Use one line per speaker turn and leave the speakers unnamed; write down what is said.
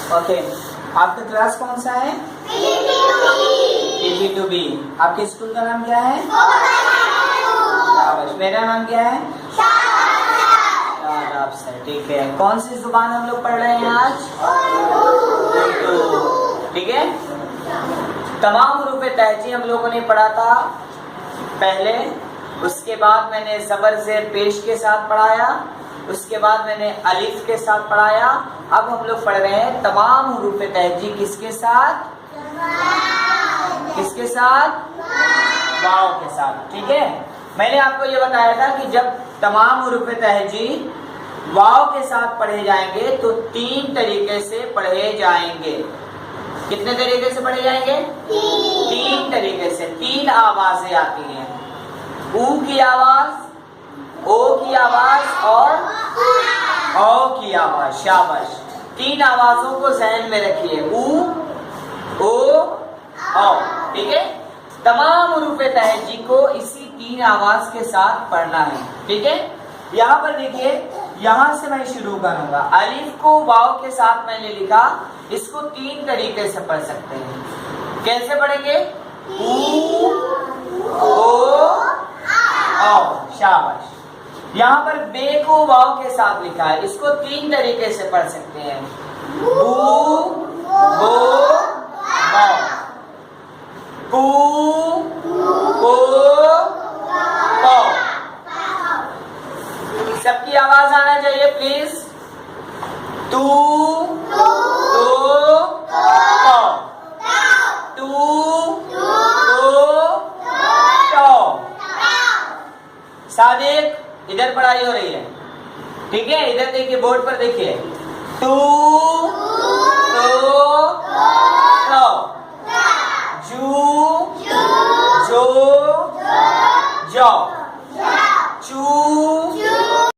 Okay, आपका class कौन सा है? KG2B। आपके स्कूल का नाम क्या है? मेरा नाम क्या है? शादाब सर। ठीक है, कौन सी जुबान हम लोग पढ़ रहे हैं आज? उर्दू। ठीक है, तमाम हुरूफ तहजी हम लोगों ने पढ़ा था पहले, उसके बाद मैंने ज़बर ज़ेर पेश के साथ पढ़ाया, उसके बाद मैंने अलिफ के साथ पढ़ाया। अब हम लोग पढ़ रहे हैं तमाम हुरूफ तहजी किसके साथ? किसके साथ? वाव के साथ। ठीक है, मैंने आपको ये बताया था कि जब तमाम हुरूफ तहजी वाव के साथ पढ़े जाएंगे तो 3 तरीके से पढ़े जाएंगे। कितने तरीके से पढ़े जाएंगे? 3 तरीके से। 3 आवाजें आती हैं, ऊ की आवाज, ओ की आवाज और औ की आवाज। शाबाश, 3 आवाजों को ज़हन में रखिए, ऊ, ओ, औ। ठीक है, तमाम हुरूफ तहजी को इसी 3 आवाज के साथ पढ़ना है। ठीक है, यहाँ पर देखिए, यहाँ से मैं शुरू करूंगा। अलिफ को वाव के साथ मैंने लिखा, इसको 3 तरीके से पढ़ सकते हैं। कैसे पढ़ेंगे? ऊ, ओ, औ। शाबाश। यहाँ पर बे को वाव के साथ लिखा है, इसको 3 तरीके से पढ़ सकते हैं। बू, बो, बौ। कू, को, पौ। सबकी आवाज आना चाहिए प्लीज। तू, तो, पौ। तू, तो, टौ। सादिक, इधर पढ़ाई हो रही है। ठीक है, इधर देखिए, बोर्ड पर देखिए। तू, तो, टौ। जू, जो, जौ। चू,